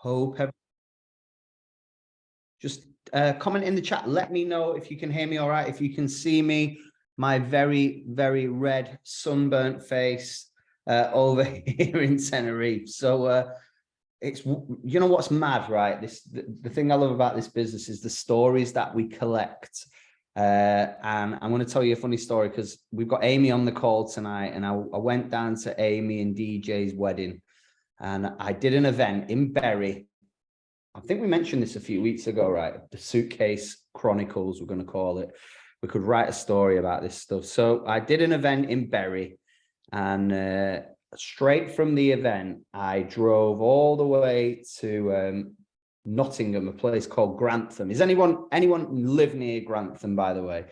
Hope just comment in the chat. Let me know if you can hear me all right, if you can see me, my very, very red sunburnt face over here in Tenerife. So it's, you know what's mad, right? The thing I love about this business is the stories that we collect. And I'm going to tell you a funny story because we've got Amy on the call tonight, and I went down to Amy and DJ's wedding, and I did an event in Bury. I think we mentioned this a few weeks ago, right? The Suitcase Chronicles, we're going to call it. We could write a story about this stuff. So I did an event in Bury, and straight from the event, I drove all the way to Nottingham, a place called Grantham. Is anyone live near Grantham, by the way?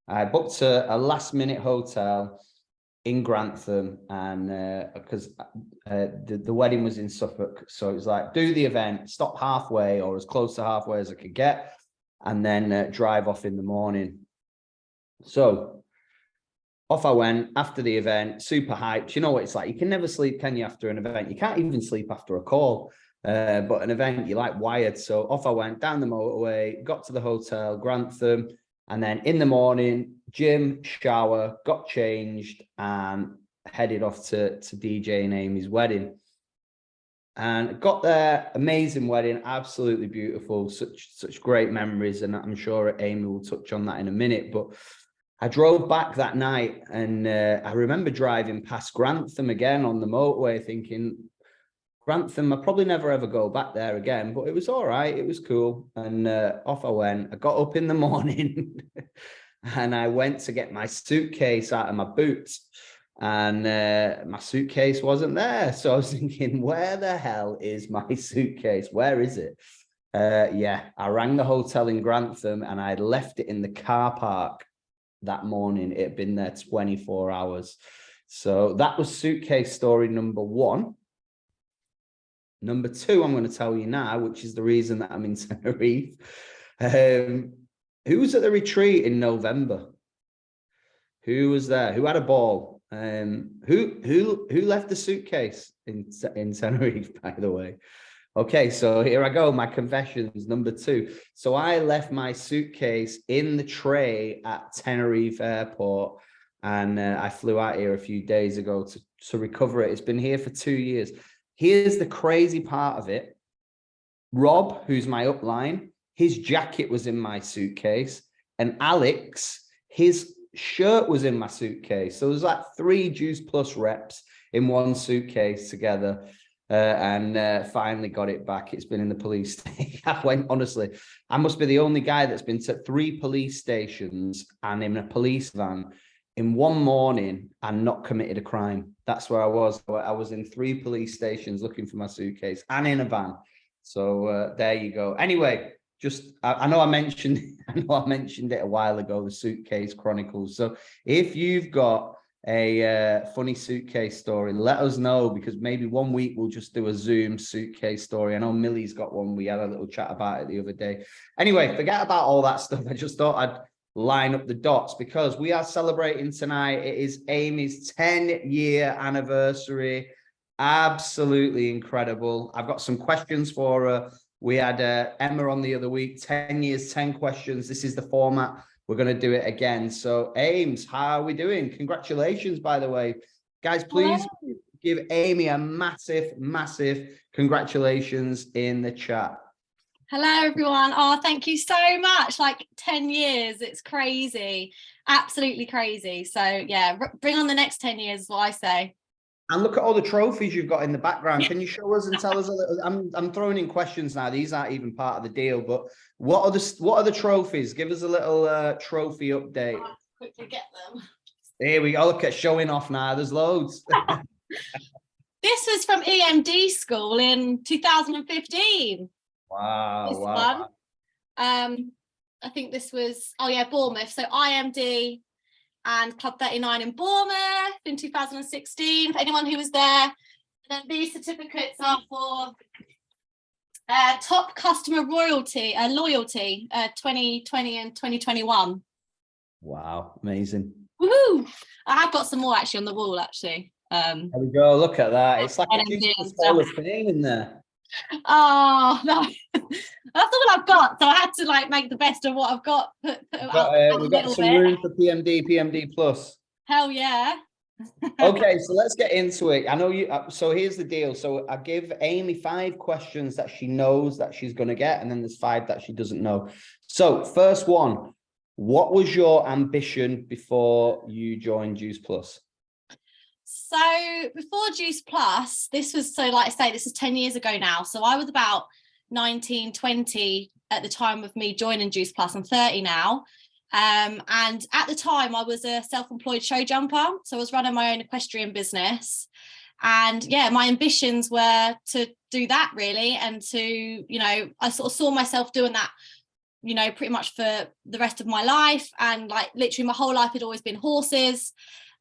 I booked a last minute hotel in Grantham, and because the wedding was in Suffolk, so it was like, do the event, stop halfway or as close to halfway as I could get, and then drive off in the morning. So off I went after the event, super hyped. You know what it's like, you can never sleep, can you, after an event? You can't even sleep after a call, but an event, you're like wired. So off I went down the motorway, got to the hotel, Grantham, and then in the morning, gym, shower, got changed, and headed off to DJ and Amy's wedding. And got there, amazing wedding, absolutely beautiful, such great memories, and I'm sure Amy will touch on that in a minute. But I drove back that night, and I remember driving past Grantham again on the motorway, thinking, Grantham, I probably never ever go back there again, but it was all right. It was cool. And off I went. I got up in the morning and I went to get my suitcase out of my boots, and my suitcase wasn't there. So I was thinking, where the hell is my suitcase? Where is it? Yeah, I rang the hotel in Grantham, and I left it in the car park that morning. It had been there 24 hours. So that was suitcase story number one. Number two, I'm going to tell you now, which is the reason that I'm in Tenerife. Who was at the retreat in November? Who was there? Who had a ball? Who left the suitcase in Tenerife, by the way? Okay, so here I go. My confessions, number two. So I left my suitcase in the tray at Tenerife Airport, and I flew out here a few days ago to recover it. It's been here for 2 years. Here's the crazy part of it. Rob, who's my upline, his jacket was in my suitcase, and Alex, his shirt was in my suitcase. So it was like 3 Juice Plus reps in one suitcase together, and finally got it back. It's been in the police station. Honestly, I must be the only guy that's been to 3 police stations and in a police van in one morning and not committed a crime. That's where I was. I was in 3 police stations looking for my suitcase and in a van. So there you go. Anyway, just I know I mentioned it a while ago, the Suitcase Chronicles. So if you've got a funny suitcase story, let us know, because maybe one week we'll just do a Zoom suitcase story. I know Millie's got one. We had a little chat about it the other day. Anyway, forget about all that stuff. I just thought I'd line up the dots, because we are celebrating tonight. It is Amy's 10-year anniversary. Absolutely incredible. I've got some questions for her. We had Emma on the other week, 10 years, 10 questions. This is the format. We're going to do it again. So Ames, how are we doing? Congratulations, by the way. Guys, please give Amy a massive, massive congratulations in the chat. Hello, everyone. Oh, thank you so much. Like 10 years. It's crazy. Absolutely crazy. So yeah, bring on the next 10 years is what I say. And look at all the trophies you've got in the background. Can you show us and tell us a little? I'm throwing in questions now. These aren't even part of the deal, but what are the trophies? Give us a little trophy update. I'll quickly get them. Here we go. Look at showing off now. There's loads. This was from EMD school in 2015. Wow. This wow. one. I think this was, Bournemouth. So IMD and Club 39 in Bournemouth in 2016, for anyone who was there. And then these certificates are for top customer loyalty 2020 and 2021. Wow, amazing. Woohoo! I have got some more actually on the wall, actually. There we go, look at that. It's like a Hall of Fame in there. Oh no, that's all I've got. So I had to like make the best of what I've got. Put up a We've got little some bit. room for PMD plus. Hell yeah. Okay, so let's get into it. I know you. So here's the deal. So I give Amy 5 questions that she knows that she's going to get, and then there's 5 that she doesn't know. So first one, what was your ambition before you joined Juice Plus? So before Juice Plus, this was, so like I say, this is 10 years ago now. So I was about 19, 20 at the time of me joining Juice Plus. I'm 30 now. And at the time I was a self-employed show jumper. So I was running my own equestrian business. And yeah, my ambitions were to do that really. And to, you know, I sort of saw myself doing that, you know, pretty much for the rest of my life. And like literally my whole life had always been horses.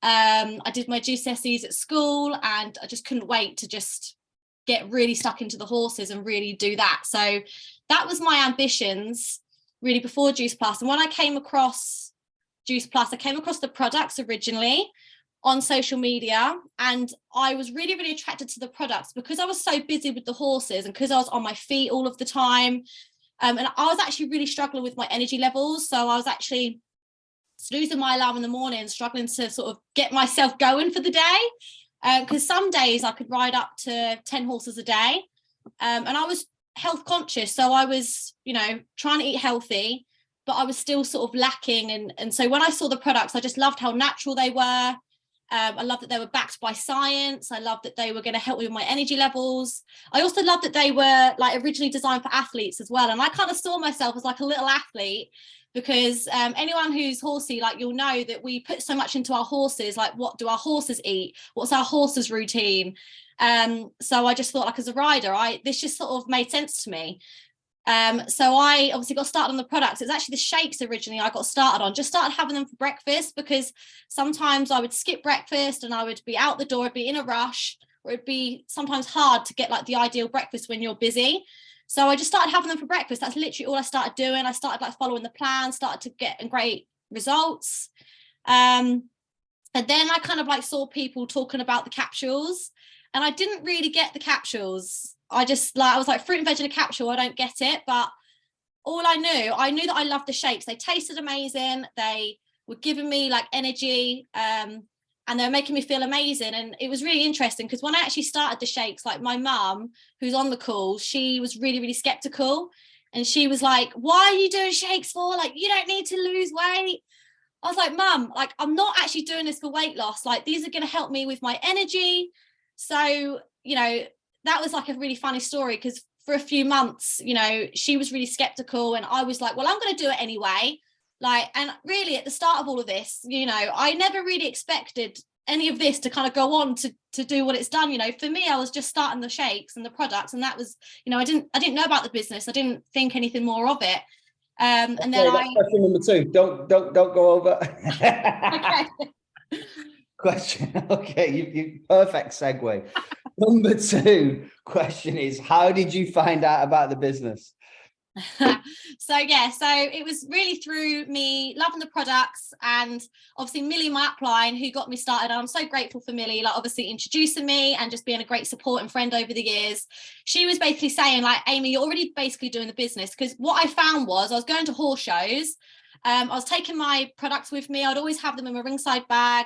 I did my GCSEs at school and I just couldn't wait to just get really stuck into the horses and really do that. So that was my ambitions really before Juice Plus. And when I came across Juice Plus, I came across the products originally on social media, and I was really, really attracted to the products because I was so busy with the horses and because I was on my feet all of the time. And I was actually really struggling with my energy levels. So I was actually snoozing my alarm in the morning, struggling to sort of get myself going for the day. Because some days I could ride up to 10 horses a day. And I was health conscious. So I was, you know, trying to eat healthy, but I was still sort of lacking. And so when I saw the products, I just loved how natural they were. I loved that they were backed by science. I loved that they were going to help me with my energy levels. I also loved that they were like originally designed for athletes as well. And I kind of saw myself as like a little athlete because anyone who's horsey, like you'll know that we put so much into our horses. Like, what do our horses eat? What's our horses' routine? So I just thought, like, as a rider, this just sort of made sense to me. So I obviously got started on the products. It's actually the shakes originally I got started on, just started having them for breakfast because sometimes I would skip breakfast and I would be out the door, I'd be in a rush, or it'd be sometimes hard to get like the ideal breakfast when you're busy. So I just started having them for breakfast. That's literally all I started doing. I started like following the plan, started to get great results. And then I kind of like saw people talking about the capsules and I didn't really get the capsules. I was like, fruit and veg in a capsule, I don't get it. But all I knew that I loved the shakes. They tasted amazing. They were giving me like energy. And they were making me feel amazing. And it was really interesting because when I actually started the shakes, like my mum, who's on the call, she was really, really skeptical. And she was like, why are you doing shakes for? Like, you don't need to lose weight. I was like, Mum, like, I'm not actually doing this for weight loss. Like, these are going to help me with my energy. So, you know, that was like a really funny story because for a few months, you know, she was really skeptical. And I was like, well, I'm going to do it anyway. Like, and really at the start of all of this, you know, I never really expected any of this to kind of go on to do what it's done. You know, for me, I was just starting the shakes and the products, and that was, you know, I didn't know about the business. I didn't think anything more of it. And Okay, then that's question number 2. Don't go over. okay. Question. Okay, you perfect segue. Number 2 question is, how did you find out about the business? So it was really through me loving the products and obviously Millie, my upline, who got me started. I'm so grateful for Millie, like obviously introducing me and just being a great support and friend over the years. She was basically saying like, Amy, you're already basically doing the business, because what I found was I was going to horse shows. I was taking my products with me. I'd always have them in my ringside bag.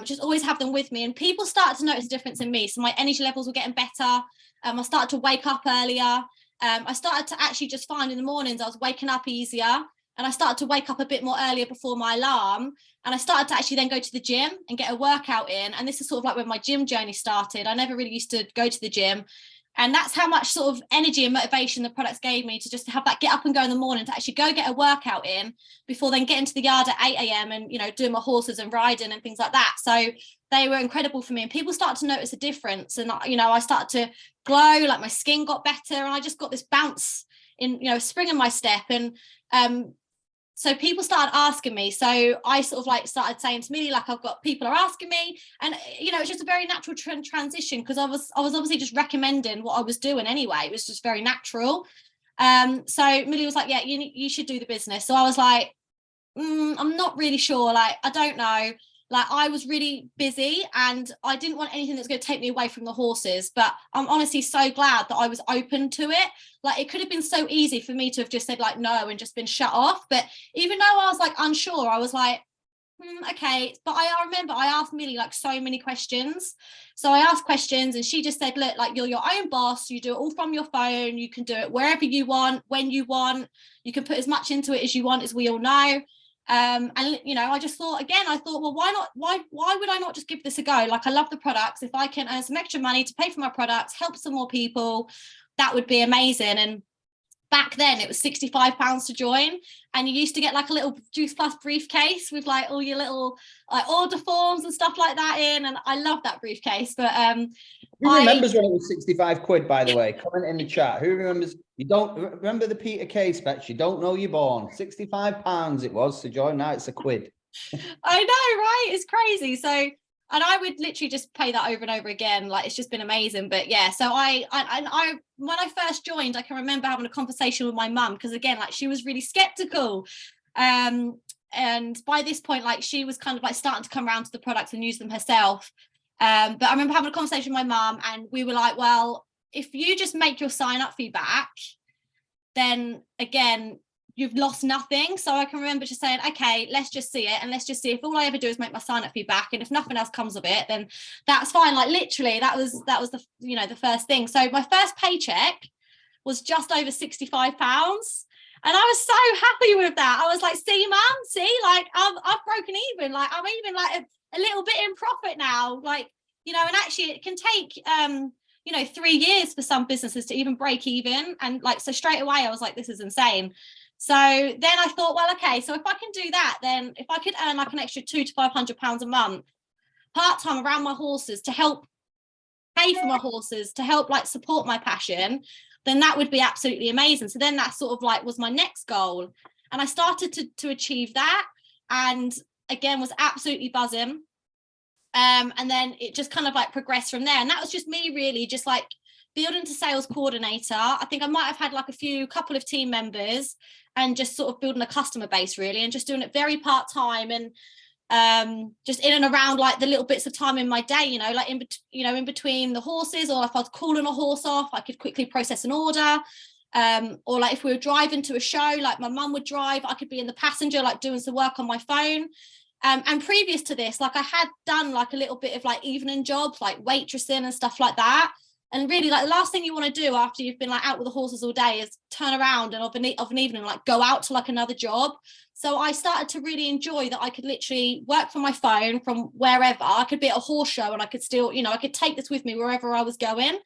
Just always have them with me, and people started to notice a difference in me. So my energy levels were getting better. I started to wake up earlier. I started to actually just find in the mornings I was waking up easier, and I started to wake up a bit more earlier before my alarm. And I started to actually then go to the gym and get a workout in. And this is sort of like when my gym journey started. I never really used to go to the gym. And that's how much sort of energy and motivation the products gave me to just have that get up and go in the morning, to actually go get a workout in before then getting to the yard at 8 a.m. and, you know, doing my horses and riding and things like that. So they were incredible for me, and people started to notice a difference. And, you know, I started to glow, like my skin got better, and I just got this bounce in, you know, spring in my step. And so people started asking me. So I sort of like started saying to me, like, I've got people are asking me, and, you know, it's just a very natural transition, because I was obviously just recommending what I was doing anyway. It was just very natural. So Millie was like, yeah, you should do the business. So I was like, I'm not really sure. Like, I don't know. Like I was really busy and I didn't want anything that's going to take me away from the horses, but I'm honestly so glad that I was open to it. Like it could have been so easy for me to have just said like no and just been shut off, but even though I was like unsure, I was like okay. But I remember I asked Millie like so many questions. So I asked questions and she just said, look, like you're your own boss, you do it all from your phone, you can do it wherever you want, when you want, you can put as much into it as you want, as we all know. And you know, I just thought again, I thought, well, why not? Why would I not just give this a go? Like I love the products. If I can earn some extra money to pay for my products, help some more people, that would be amazing. And back then it was £65 to join, and you used to get like a little Juice Plus briefcase with like all your little like order forms and stuff like that in, and I love that briefcase. But who remembers when it was 65 quid, by the way? Comment in the chat. Who remembers? You don't remember the Peter Kay specs? You don't know you're born. £65 it was to join. Now it's a quid. I know, right? It's crazy. So, and I would literally just pay that over and over again. Like it's just been amazing. But yeah, so I when I first joined, I can remember having a conversation with my mum, because again, like she was really skeptical. And by this point, like she was kind of like starting to come around to the products and use them herself. But I remember having a conversation with my mum, and we were like, well, if you just make your sign up fee back, then again, you've lost nothing. So I can remember just saying, okay, let's just see it. And let's just see if all I ever do is make my sign up fee back. And if nothing else comes of it, then that's fine. Like literally that was the, you know, the first thing. So my first paycheck was just over £65. And I was so happy with that. I was like, see, mum, see, like I've broken even. Like I'm even like a little bit in profit now. Like, you know, and actually it can take, you know, 3 years for some businesses to even break even. And like, so straight away I was like, this is insane. So then I thought, well, okay, so if I can do that, then if I could earn like an extra £200 to £500 a month part-time around my horses to help pay for my horses, to help like support my passion, then that would be absolutely amazing. So then that sort of like was my next goal. And I started to achieve that, and again was absolutely buzzing. And then it just kind of like progressed from there. And that was just me really just like building to sales coordinator. I think I might have had like a couple of team members, and just sort of building a customer base really, and just doing it very part-time, and just in and around like the little bits of time in my day, you know, like in between the horses, or if I was calling a horse off, I could quickly process an order. Or like if we were driving to a show, like my mum would drive, I could be in the passenger, like doing some work on my phone. And previous to this, like I had done like a little bit of like evening jobs, like waitressing and stuff like that. And really like the last thing you want to do after you've been like out with the horses all day is turn around and of an evening like go out to like another job. So I started to really enjoy that I could literally work from my phone from wherever. I could be at a horse show and I could still, you know, I could take this with me wherever I was going.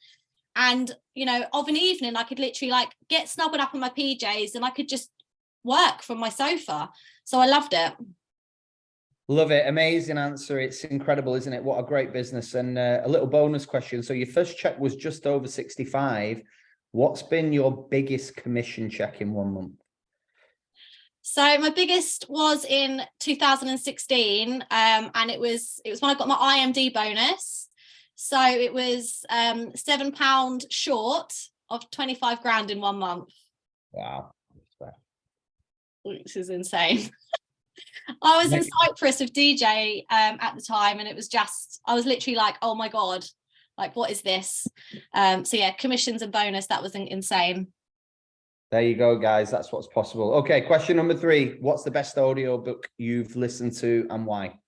And, you know, of an evening, I could literally like get snuggled up in my PJs and I could just work from my sofa. So I loved it. Love it. Amazing answer. It's incredible, isn't it? What a great business. And a little bonus question. So your first check was just over 65. What's been your biggest commission check in 1 month? So my biggest was in 2016, and it was when I got my IMD bonus. So it was £7 short of 25 grand in 1 month. Wow. Which is insane. I was in Cyprus with DJ at the time, and it was just, I was literally like, oh my God, like, what is this? So yeah, commissions and bonus, that was insane. There you go, guys. That's what's possible. Okay, question number 3. What's the best audio book you've listened to and why?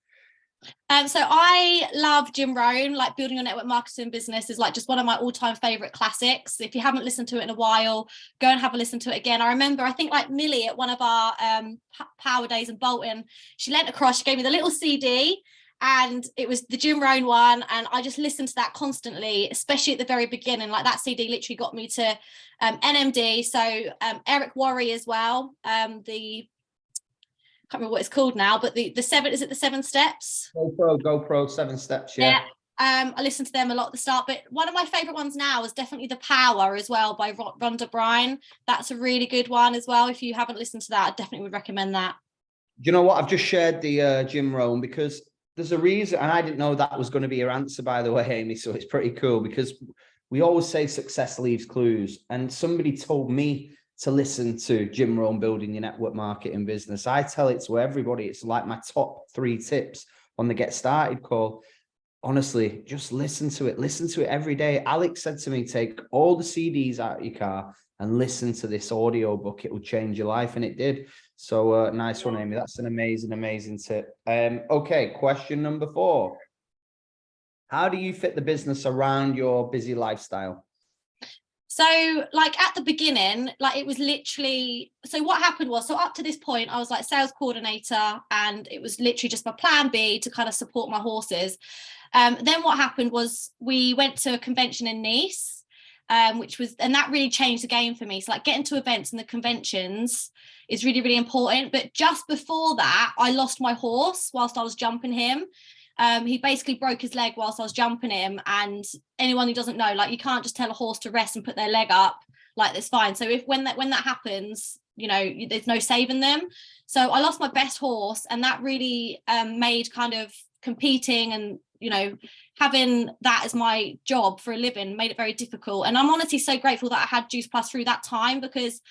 So I love Jim Rohn. Like Building Your Network Marketing Business is like just one of my all-time favorite classics. If you haven't listened to it in a while, go and have a listen to it again. I remember, I think like Millie at one of our power days in Bolton, she leant across, she gave me the little CD, and it was the Jim Rohn one, and I just listened to that constantly, especially at the very beginning. Like that CD literally got me to NMD. So Eric Worre as well. Can't remember what it's called now, but the 7, is it the 7 steps? GoPro 7 steps. Yeah. I listened to them a lot at the start, but one of my favorite ones now is definitely The Power as well by Rhonda Bryan. That's a really good one as well. If you haven't listened to that, I definitely would recommend that. Do you know what? I've just shared the Jim Rohn because there's a reason, and I didn't know that was going to be your answer, by the way, Amy. So it's pretty cool because we always say success leaves clues, and somebody told me to listen to Jim Rohn, Building Your Network Marketing Business. I tell it to everybody. It's like my top 3 tips on the Get Started call. Honestly, just listen to it every day. Alex said to me, take all the CDs out of your car and listen to this audio book. It will change your life. And it did. So nice one, Amy. That's an amazing tip. Okay, question number 4. How do you fit the business around your busy lifestyle? So like at the beginning, like it was literally, so what happened was, so up to this point, I was like sales coordinator, and it was literally just my plan B to kind of support my horses. Then what happened was we went to a convention in Nice, and that really changed the game for me. So like getting to events and the conventions is really, really important. But just before that, I lost my horse whilst I was jumping him. He basically broke his leg whilst I was jumping him, and anyone who doesn't know, like, you can't just tell a horse to rest and put their leg up, like, that's fine. So when that happens, you know, there's no saving them. So I lost my best horse, and that really made kind of competing and, you know, having that as my job for a living made it very difficult. And I'm honestly so grateful that I had Juice Plus through that time, because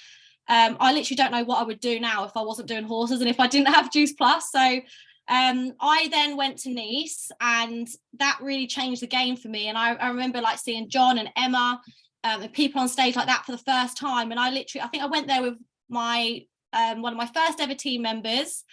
I literally don't know what I would do now if I wasn't doing horses and if I didn't have Juice Plus. So I then went to Nice, and that really changed the game for me. And I remember like seeing John and Emma and people on stage like that for the first time. And I think I went there with my one of my first ever team members.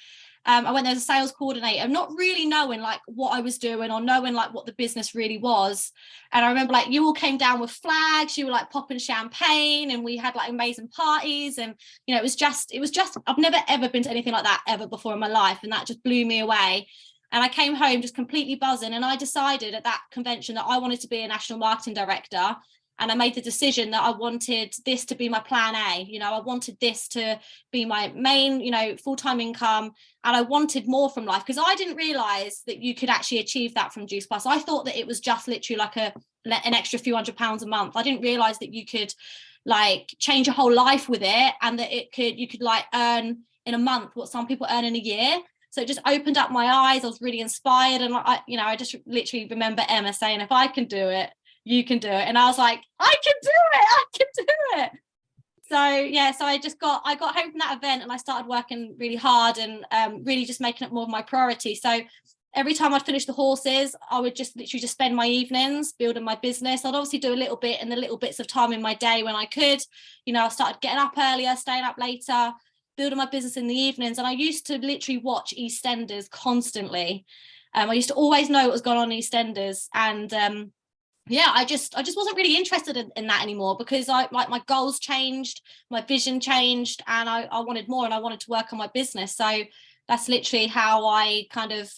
I went there as a sales coordinator, not really knowing like what I was doing or knowing like what the business really was. And I remember like you all came down with flags, you were like popping champagne, and we had like amazing parties. And, you know, it was just, I've never ever been to anything like that ever before in my life. And that just blew me away. And I came home just completely buzzing. And I decided at that convention that I wanted to be a national marketing director. And I made the decision that I wanted this to be my plan A. You know, I wanted this to be my main, you know, full-time income. And I wanted more from life, because I didn't realize that you could actually achieve that from Juice Plus. I thought that it was just literally like an extra few £100s a month. I didn't realize that you could like change your whole life with it, and that you could like earn in a month what some people earn in a year. So it just opened up my eyes. I was really inspired. And I just literally remember Emma saying, if I can do it, you can do it. And I was like, I can do it. So yeah, so I got home from that event, and I started working really hard and really just making it more of my priority. So every time I'd finish the horses, I would just literally just spend my evenings building my business. I'd obviously do a little bit in the little bits of time in my day when I could. You know, I started getting up earlier, staying up later, building my business in the evenings. And I used to literally watch EastEnders constantly. I used to always know what was going on in EastEnders. And yeah, I just wasn't really interested in that anymore, because my goals changed, my vision changed, and I wanted more, and I wanted to work on my business. So that's literally how I kind of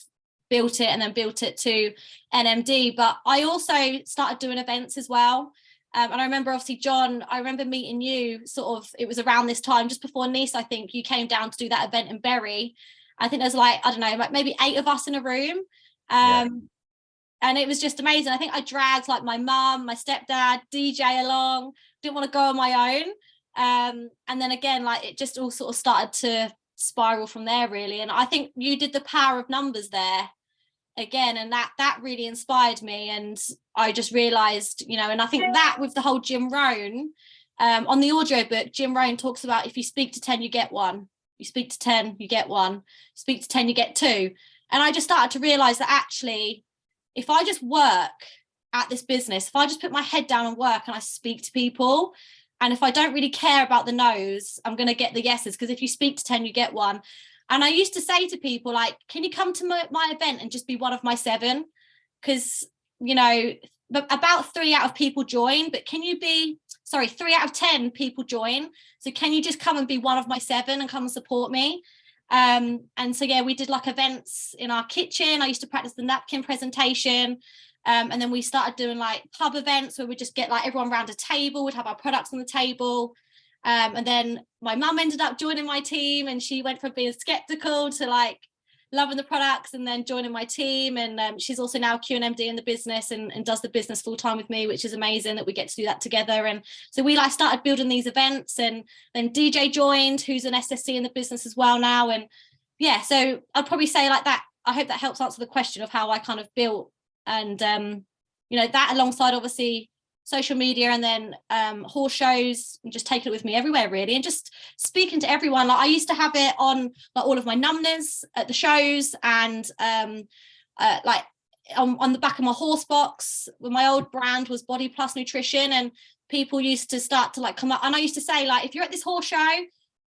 built it, and then built it to NMD. But I also started doing events as well. And I remember, obviously, John, I remember meeting you sort of, it was around this time, just before Nice, I think you came down to do that event in Bury. I think there's like, I don't know, like maybe 8 of us in a room. And it was just amazing. I think I dragged like my mum, my stepdad, DJ along, didn't want to go on my own. And then again, like it just all sort of started to spiral from there, really. And I think you did the power of numbers there again, and that really inspired me. And I just realized, you know, and I think that with the whole Jim Rohn, on the audiobook, Jim Rohn talks about, if you speak to 10, you get 1. You speak to 10, you get 1. Speak to 10, you get 2. And I just started to realize that actually, if I just work at this business, if I just put my head down and work, and I speak to people, and if I don't really care about the no's, I'm going to get the yeses, because if you speak to 10, you get 1. And I used to say to people, like, can you come to my event and just be one of my 7? Because, you know, about 3 out of people join, but 3 out of 10 people join. So can you just come and be one of my 7 and come and support me? And so yeah, we did like events in our kitchen. I used to practice the napkin presentation, and then we started doing like pub events where we'd just get like everyone around a table, we'd have our products on the table, and then my mum ended up joining my team, and she went from being skeptical to like loving the products, and then joining my team. And she's also now Q&MD in the business, and does the business full time with me, which is amazing that we get to do that together. And so we like started building these events, and then DJ joined, who's an SSC in the business as well now. And yeah, so I'd probably say like that. I hope that helps answer the question of how I kind of built. And you know, that alongside obviously social media, and then horse shows, and just taking it with me everywhere, really, and just speaking to everyone. Like I used to have it on like all of my numbers at the shows, and like on the back of my horse box. My old brand was Body Plus Nutrition, and people used to start to like come up, and I used to say, like, if you're at this horse show,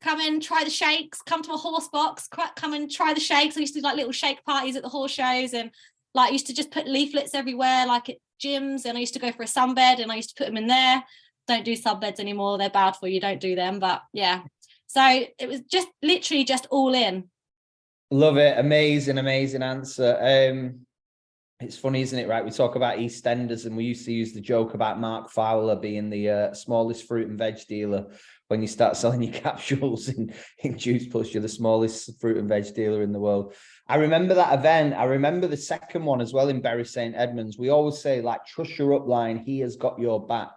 come and try the shakes, come to my horse box, come and try the shakes. I used to do like little shake parties at the horse shows, and like I used to just put leaflets everywhere, like at gyms, and I used to go for a sunbed and I used to put them in there. Don't do sunbeds anymore, they're bad for you, don't do them. But yeah, so it was just literally just all in. Love it. Amazing answer. It's funny, isn't it? Right, we talk about EastEnders, and we used to use the joke about Mark Fowler being the smallest fruit and veg dealer. When you start selling your capsules in Juice Plus, you're the smallest fruit and veg dealer in the world. I remember that event. I remember the second one as well in Bury St Edmunds. We always say, like, trust your upline, he has got your back.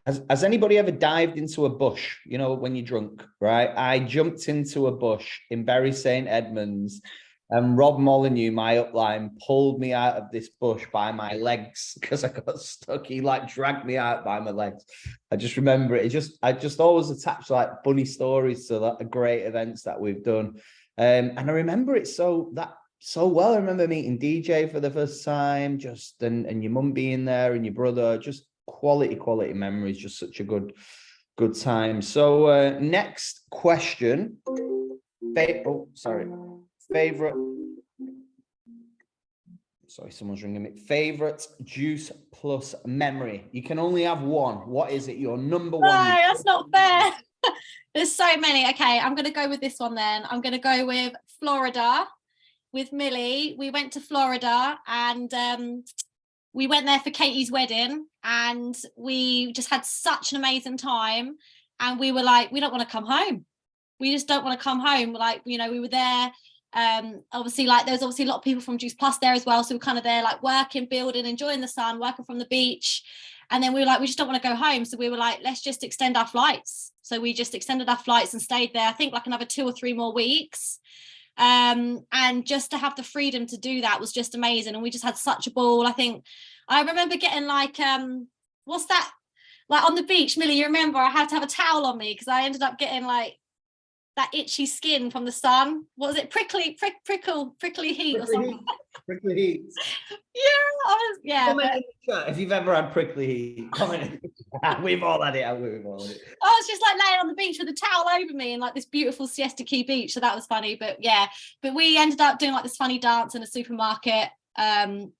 Has anybody ever dived into a bush, you know, when you're drunk, right? I jumped into a bush in Bury St Edmunds, and Rob Molyneux, my upline, pulled me out of this bush by my legs because I got stuck. He like dragged me out by my legs. I just remember it. I just always attach like funny stories to the great events that we've done. And I remember it so well. I remember meeting DJ for the first time, just and your mum being there and your brother, just quality memories, just such a good time. So next question. Someone's ringing me. Favorite Juice Plus memory? You can only have one. What is it? Your number one? No, that's not fair. There's so many. Okay, I'm going to go with this one then. I'm going to go with Florida with Millie. We went to Florida, and we went there for Katie's wedding, and we just had such an amazing time. And we were like, we don't want to come home. We just don't want to come home. Like, you know, we were there. Obviously, like, there was obviously a lot of people from Juice Plus there as well. So we're kind of there, like, working, building, enjoying the sun, working from the beach. And then we were like, we just don't want to go home. So we were like, let's just extend our flights. So we just extended our flights and stayed there, I think, like another 2 or 3 more weeks. And just to have the freedom to do that was just amazing. And we just had such a ball. I remember getting like, what's that? Like on the beach, Millie, you remember I had to have a towel on me because I ended up getting like that itchy skin from the sun. What was it? Prickly heat or something. Prickly heat. Yeah. Comment in the chat if you've ever had prickly heat. Comment. We've all had it. I was just like laying on the beach with a towel over me in like this beautiful Siesta Key beach. So that was funny. But yeah, we ended up doing like this funny dance in a supermarket,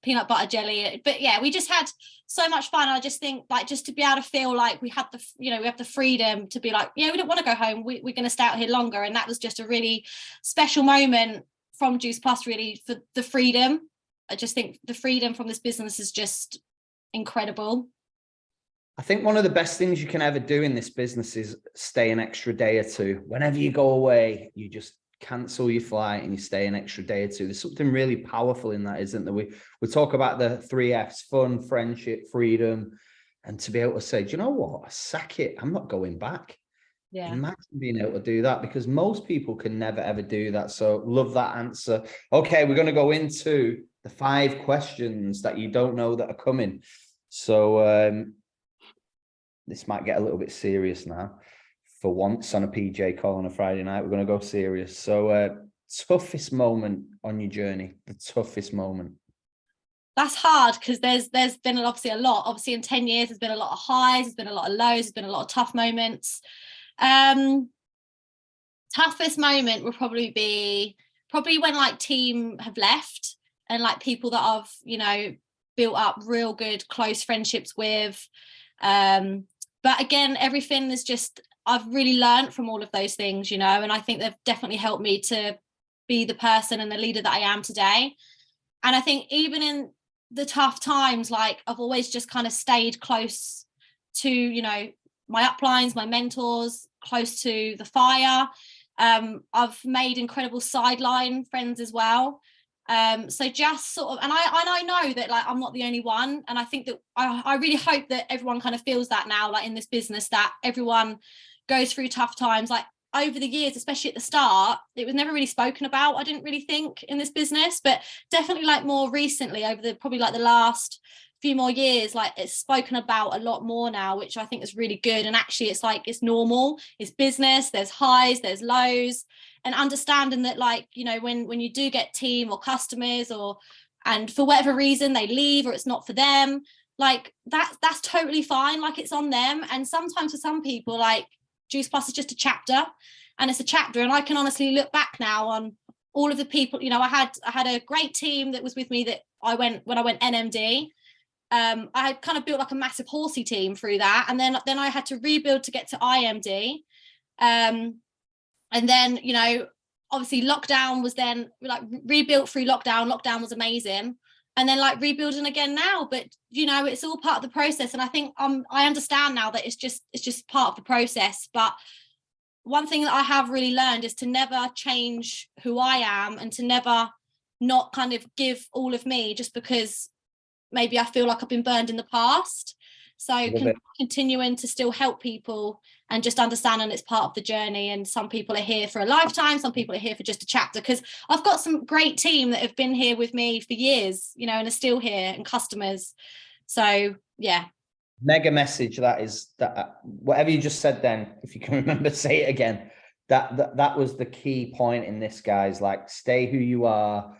peanut butter jelly. But yeah, we just had so much fun. I just think, like, just to be able to feel like we have the freedom to be like, yeah, we don't want to go home, we're going to stay out here longer. And that was just a really special moment from Juice Plus, really, for the freedom. I just think the freedom from this business is just incredible. I think one of the best things you can ever do in this business is stay an extra day or two. Whenever you go away, you just cancel your flight and you stay an extra day or two. There's something really powerful in that, isn't there? We talk about the 3 Fs: fun, friendship, freedom, and to be able to say, do you know what? I sack it. I'm not going back. Yeah. Imagine being able to do that, because most people can never ever do that. So love that answer. Okay, we're going to go into the 5 questions that you don't know that are coming. So this might get a little bit serious now. For once on a PJ call on a Friday night, we're going to go serious. So toughest moment on your journey, the toughest moment. That's hard because there's been obviously a lot. Obviously in 10 years, there's been a lot of highs, there's been a lot of lows, there's been a lot of tough moments. Toughest moment will probably be when like team have left and like people that I've, you know, built up real good close friendships with. But again, everything is just, I've really learned from all of those things, you know, and I think they've definitely helped me to be the person and the leader that I am today. And I think even in the tough times, like, I've always just kind of stayed close to, you know, my uplines, my mentors, close to the fire. I've made incredible sideline friends as well. So just sort of, and I know that, like, I'm not the only one. And I think that I really hope that everyone kind of feels that now, like in this business, that everyone goes through tough times. Like over the years, especially at the start, it was never really spoken about, I didn't really think, in this business, but definitely like more recently, over the probably like the last few more years, like it's spoken about a lot more now, which I think is really good. And actually it's like, it's normal, it's business, there's highs, there's lows. and understanding that, like, you know, when you do get team or customers, and for whatever reason they leave or it's not for them, like that's totally fine. Like, it's on them. And sometimes for some people, like, Juice Plus is just a chapter, and it's a chapter. And I can honestly look back now on all of the people, you know, I had a great team that was with me that when I went NMD. I had kind of built like a massive horsey team through that, and then I had to rebuild to get to IMD, and then, you know, obviously lockdown was then like rebuilt through lockdown was amazing, and then like rebuilding again now. But you know, it's all part of the process, and I think I understand now that it's just part of the process. But one thing that I have really learned is to never change who I am, and to never not kind of give all of me just because maybe I feel like I've been burned in the past. So continuing to still help people and just understanding it's part of the journey. And some people are here for a lifetime, some people are here for just a chapter, because I've got some great team that have been here with me for years, you know, and are still here, and customers. So yeah. Mega message that is, that whatever you just said then, if you can remember, say it again. That was the key point in this, guys. Like, stay who you are,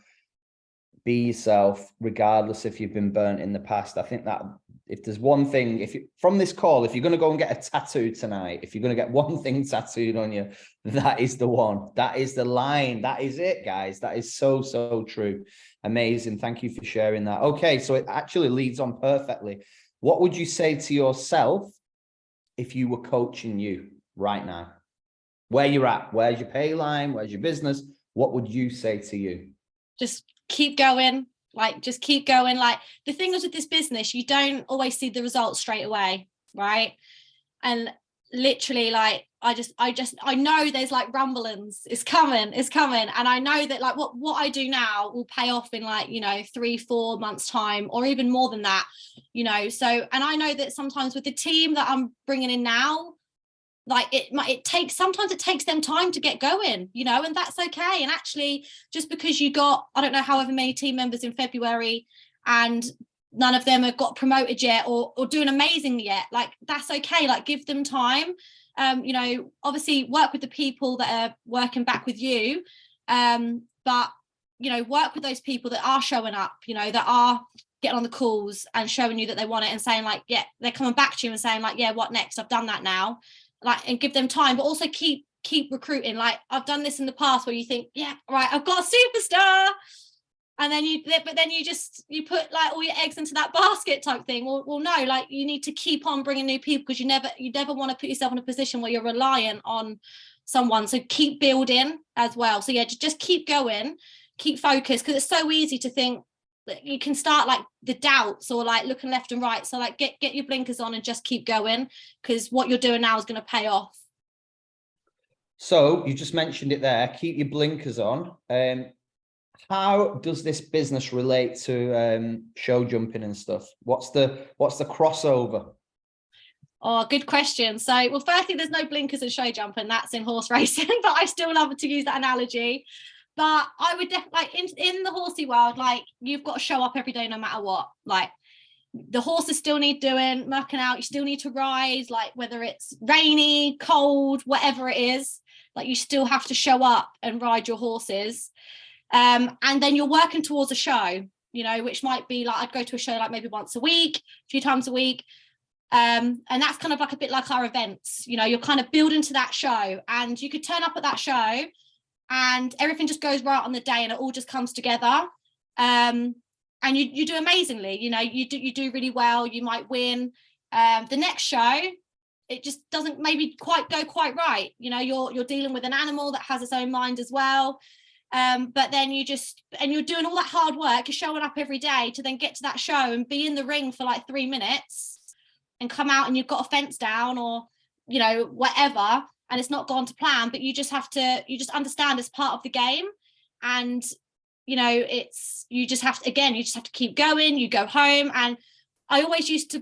be yourself, regardless if you've been burnt in the past. I think that if there's one thing, if you, from this call, if you're going to go and get a tattoo tonight, if you're going to get one thing tattooed on you, that is the one. That is the line. That is it, guys. That is so, so true. Amazing. Thank you for sharing that. Okay, so it actually leads on perfectly. What would you say to yourself if you were coaching you right now? Where you're at, where's your pay line, where's your business? What would you say to you? Just keep going. Like, just keep going. Like, the thing is with this business, you don't always see the results straight away, right? And literally, like, I know there's like rumblings, it's coming. And I know that like what I do now will pay off in, like, you know, 3-4 months time, or even more than that, you know. So, and I know that sometimes with the team that I'm bringing in now, like, it takes them time to get going, you know, and that's okay. And actually, just because you got, I don't know, however many team members in February, and none of them have got promoted yet or doing amazing yet, like, that's okay. Like, give them time. You know, obviously work with the people that are working back with you, but, you know, work with those people that are showing up, you know, that are getting on the calls and showing you that they want it, and saying like, yeah, they're coming back to you and saying like, yeah, what next? I've done that now. Like, and give them time, but also keep recruiting. Like, I've done this in the past where you think, yeah, right, I've got a superstar, and then you put like all your eggs into that basket type thing. Well, no, like, you need to keep on bringing new people, because you never want to put yourself in a position where you're reliant on someone. So keep building as well. So yeah, just keep going, keep focused, because it's so easy to think that you can start like the doubts, or like looking left and right. So like, get your blinkers on and just keep going, because what you're doing now is going to pay off. So you just mentioned it there, keep your blinkers on. How does this business relate to show jumping and stuff? What's the crossover? Oh, good question. So, well, firstly, there's no blinkers in show jumping, that's in horse racing, but I still love to use that analogy. But I would definitely, like, in the horsey world, like, you've got to show up every day no matter what. Like, the horses still need doing, mucking out, you still need to ride, like, whether it's rainy, cold, whatever it is, like, you still have to show up and ride your horses. And then you're working towards a show, you know, which might be like, I'd go to a show like maybe once a week, a few times a week. And that's kind of like a bit like our events, you know, you're kind of building to that show, and you could turn up at that show and everything just goes right on the day, and it all just comes together. And you do amazingly, you know, you do really well, you might win. The next show, it just doesn't maybe go quite right, you know, you're dealing with an animal that has its own mind as well. But then you're doing all that hard work, you're showing up every day to then get to that show and be in the ring for like 3 minutes and come out and you've got a fence down, or, you know, whatever, and it's not gone to plan. But you just understand it's part of the game. And, you know, you just have to keep going. You go home. And I always used to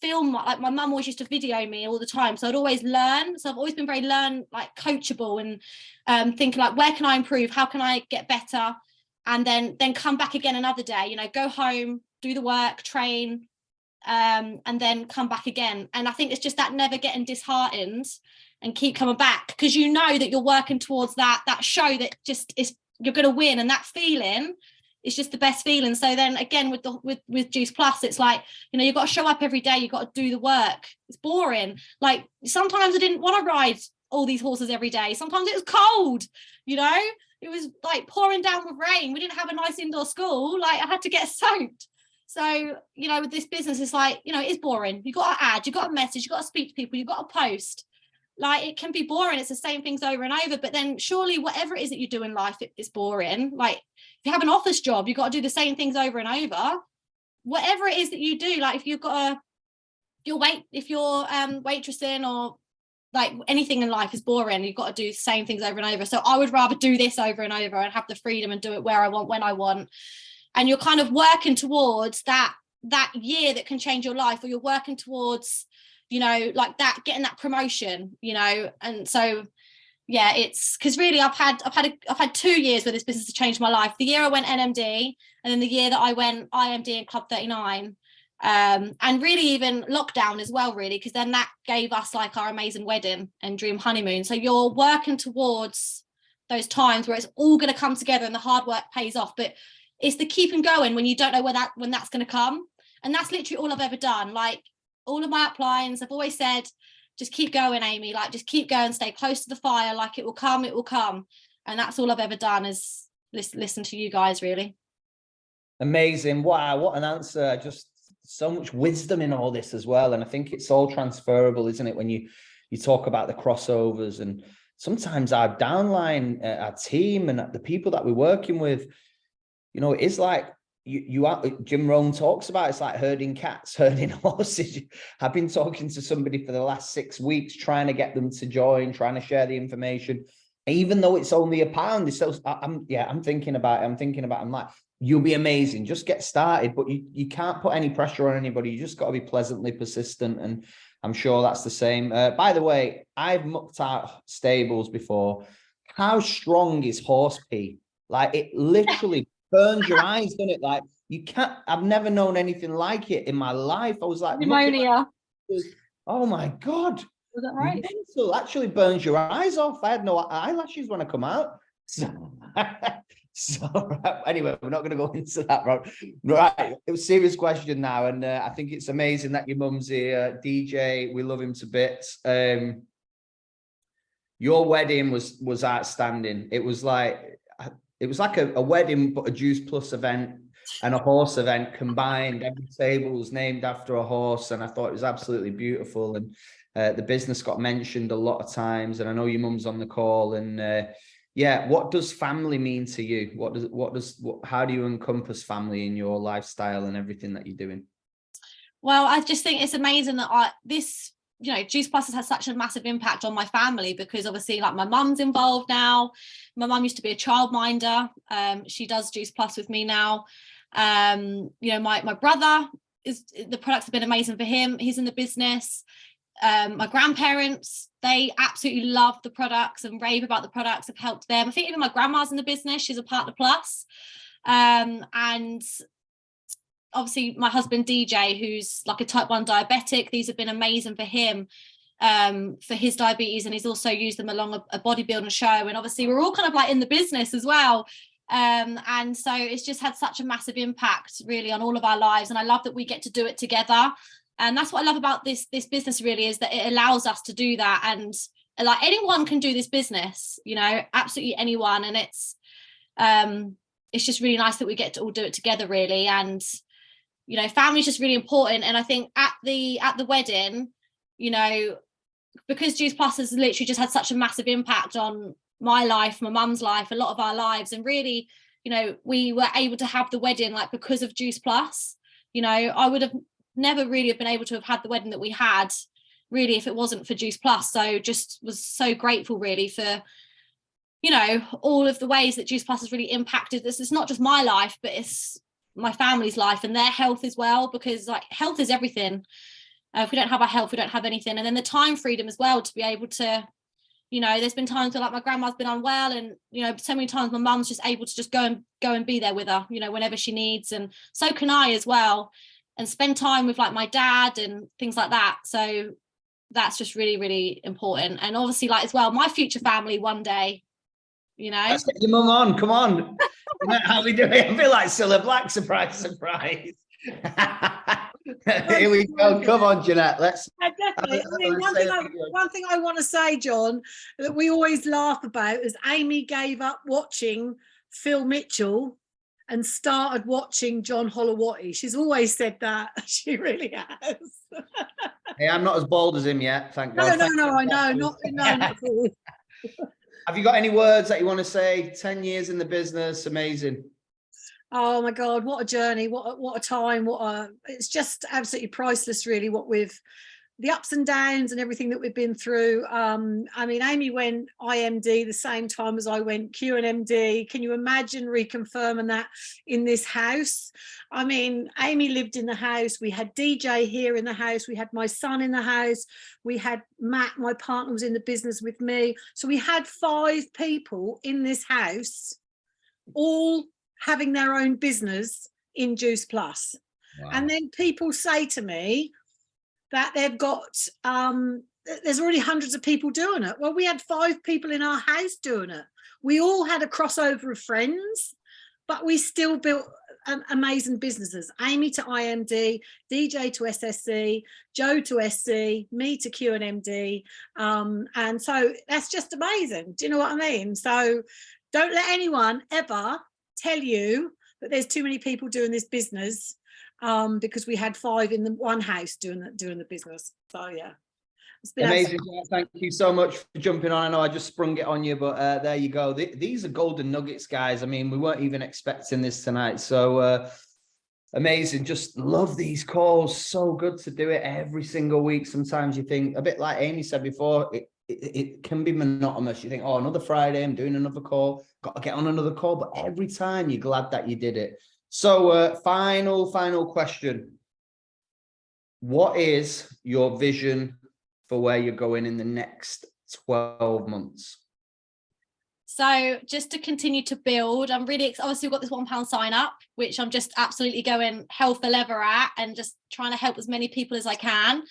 film, like, my mum always used to video me all the time, so I'd always learn. So I've always been very like coachable, and thinking like, where can I improve, how can I get better, and then come back again another day, you know, go home, do the work, train, and then come back again. And I think it's just that never getting disheartened and keep coming back, because you know that you're working towards that show that just is, you're going to win, and that feeling is just the best feeling. So then again with Juice Plus, it's like, you know, you've got to show up every day, you've got to do the work. It's boring. Like sometimes I didn't want to ride all these horses every day. Sometimes it was cold, you know, it was like pouring down with rain. We didn't have a nice indoor school. Like I had to get soaked. So, you know, with this business, it's like, you know, it is boring. You've got to add, you've got to message, you've got to speak to people, you've got to post. Like it can be boring. It's the same things over and over. But then surely whatever it is that you do in life, it's boring. Like if you have an office job, you've got to do the same things over and over. Whatever it is that you do, like if you've got if you're waitressing or like anything in life is boring, you've got to do the same things over and over. So I would rather do this over and over and have the freedom and do it where I want, when I want. And you're kind of working towards that year that can change your life, or you're working towards, you know, like that, getting that promotion, you know. And so yeah, it's because really I've had 2 years where this business has changed my life. The year I went NMD, and then the year that I went IMD and Club 39, and really even lockdown as well, really, because then that gave us like our amazing wedding and dream honeymoon. So you're working towards those times where it's all going to come together and the hard work pays off. But it's the keeping going when you don't know when that's going to come. And that's literally all I've ever done. Like all of my uplines, I've always said, just keep going, Amy, like just keep going, stay close to the fire, like it will come. And that's all I've ever done, is listen to you guys, really. Amazing. Wow, what an answer. Just so much wisdom in all this as well. And I think it's all transferable, isn't it? When you talk about the crossovers, and sometimes our downline, our team and the people that we're working with, you know, it's like you are, Jim Rohn talks about, it's like herding cats, herding horses. I've been talking to somebody for the last 6 weeks, trying to get them to join, trying to share the information, even though it's only £1. It's so, I'm thinking about it. I'm like, you'll be amazing. Just get started, but you can't put any pressure on anybody. You just got to be pleasantly persistent. And I'm sure that's the same. By the way, I've mucked out stables before. How strong is horse pee? Like it literally burns your eyes, doesn't it? Like you can't, I've never known anything like it in my life. I was like, Pneumonia. Oh my God. Was that right? Mental, actually burns your eyes off. I had no eyelashes when I come out. So anyway, we're not going to go into that, right? It was a serious question now, and I think it's amazing that your mum's here. DJ, we love him to bits. Your wedding was outstanding. It was like a wedding, but a Juice Plus event and a horse event combined. Every table was named after a horse, and I thought it was absolutely beautiful. And the business got mentioned a lot of times, and I know your mum's on the call. And yeah, what does family mean to you? How do you encompass family in your lifestyle and everything that you're doing? Well, I just think it's amazing that you know, Juice Plus has had such a massive impact on my family, because obviously like my mum's involved now. My mum used to be a childminder. She does Juice Plus with me now. You know, my brother, the products have been amazing for him. He's in the business. My grandparents, they absolutely love the products and rave about the products, have helped them. I think even my grandma's in the business. She's a Partner Plus. And obviously my husband DJ, who's like a type 1 diabetic, these have been amazing for him, for his diabetes, and he's also used them along a bodybuilding show. And obviously we're all kind of like in the business as well, and so it's just had such a massive impact really on all of our lives. And I love that we get to do it together, and that's what I love about this business really, is that it allows us to do that. And like anyone can do this business, you know, absolutely anyone. And it's just really nice that we get to all do it together really. And you know, family is just really important. And I think at the wedding, you know, because Juice Plus has literally just had such a massive impact on my life, my mum's life, a lot of our lives, and really, you know, we were able to have the wedding like because of Juice Plus. You know, I would have never really have been able to have had the wedding that we had really if it wasn't for Juice Plus. So just was so grateful really for, you know, all of the ways that Juice Plus has really impacted this. It's not just my life, but it's my family's life and their health as well, because like health is everything. If we don't have our health, we don't have anything. And then the time freedom as well, to be able to, you know, there's been times where like my grandma's been unwell, and you know, so many times my mum's just able to just go and be there with her, you know, whenever she needs. And so can I as well. and spend time with like my dad and things like that. So that's just really, really important. And obviously, like as well, my future family one day, you know. Let's get your mum on. Come on. You know how we do it? I feel like Cilla Black. Surprise, surprise. Here we go. Come on, Jeanette. Let's. Yeah, definitely. I mean, one thing I want to say, John, that we always laugh about is Amy gave up watching Phil Mitchell and started watching John Hollowaty. She's always said that. She really has. Hey, I'm not as bald as him yet, thank God. No, I know. Not at all. Have you got any words that you want to say? 10 years in the business, amazing. Oh my God, what a journey, what a time, it's just absolutely priceless, really, what we've, the ups and downs and everything that we've been through. I mean, Amy went IMD the same time as I went QNMD. Can you imagine reconfirming that in this house? I mean, Amy lived in the house. We had DJ here in the house. We had my son in the house. We had Matt, my partner, was in the business with me. So we had 5 people in this house, all having their own business in Juice Plus. Wow. And then people say to me that they've got, there's already hundreds of people doing it. Well, we had 5 people in our house doing it. We all had a crossover of friends, but we still built amazing businesses. Amy to IMD, DJ to SSC, Joe to SC, me to QNMD. And so that's just amazing. Do you know what I mean? So don't let anyone ever tell you that there's too many people doing this business, because we had 5 in the one house doing the business. So yeah, it's been amazing. Thank you so much for jumping on. I know I just sprung it on you, but there you go. These are golden nuggets, guys. I mean, we weren't even expecting this tonight, so amazing. Just love these calls. So good to do it every single week. Sometimes you think, a bit like Amy said before, it can be monotonous. You think, oh, another Friday, I'm doing another call, got to get on another call. But every time you're glad that you did it. So final question. What is your vision for where you're going in the next 12 months? So just to continue to build, I'm really, obviously we've got this £1 sign up, which I'm just absolutely going hell for leather at and just trying to help as many people as I can.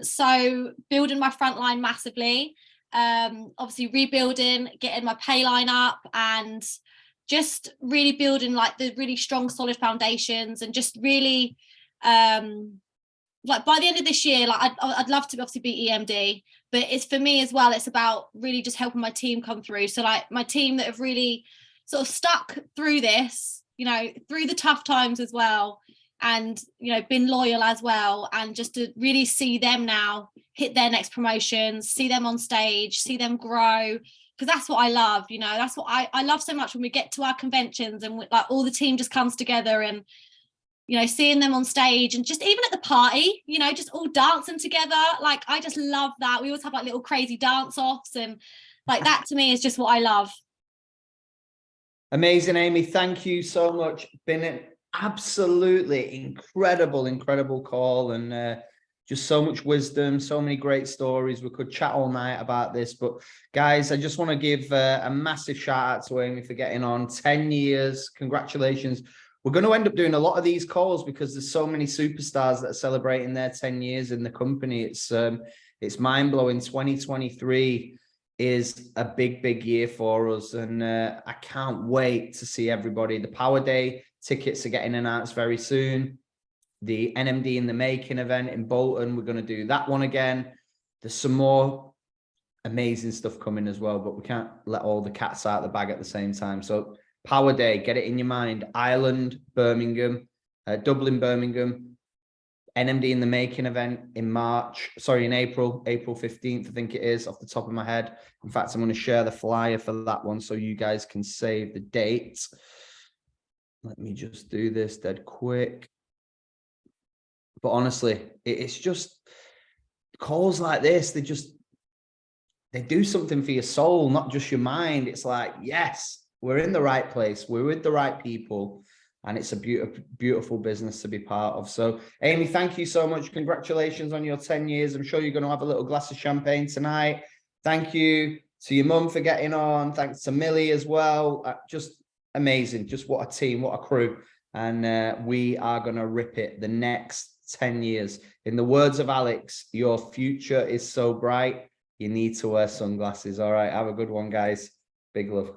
So building my front line massively, obviously rebuilding, getting my pay line up, and just really building like the really strong, solid foundations, and just really, like by the end of this year, like I'd love to obviously be EMD, but it's for me as well, it's about really just helping my team come through. So like my team that have really sort of stuck through this, you know, through the tough times as well, and, you know, been loyal as well, and just to really see them now hit their next promotions, see them on stage, see them grow, because that's what I love, you know, that's what I love so much when we get to our conventions and like all the team just comes together, and, you know, seeing them on stage, and just even at the party, you know, just all dancing together. Like, I just love that. We always have like little crazy dance offs, and like that to me is just what I love. Amazing, Amy. Thank you so much. Been an absolutely incredible call, and just so much wisdom, so many great stories. We could chat all night about this, but guys, I just want to give a massive shout out to Amy for getting on. 10 years, congratulations. We're going to end up doing a lot of these calls because there's so many superstars that are celebrating their 10 years in the company. It's mind-blowing. 2023 is a big year for us, and I can't wait to see everybody. The Power Day tickets are getting announced very soon. The NMD in the Making event in Bolton, we're going to do that one again. There's some more amazing stuff coming as well, but we can't let all the cats out of the bag at the same time. So Power Day, get it in your mind. Ireland, Birmingham, Dublin, Birmingham, NMD in the Making event in April 15th, I think it is, off the top of my head. In fact, I'm going to share the flyer for that one so you guys can save the dates. Let me just do this dead quick. But honestly, it's just calls like this. They do something for your soul, not just your mind. It's like, yes, we're in the right place. We're with the right people. And it's a beautiful business to be part of. So, Amy, thank you so much. Congratulations on your 10 years. I'm sure you're going to have a little glass of champagne tonight. Thank you to your mum for getting on. Thanks to Millie as well. Just amazing. Just what a team, what a crew. and we are going to rip it the next 10 years. In the words of Alex, your future is so bright, you need to wear sunglasses. All right, have a good one, guys. Big love.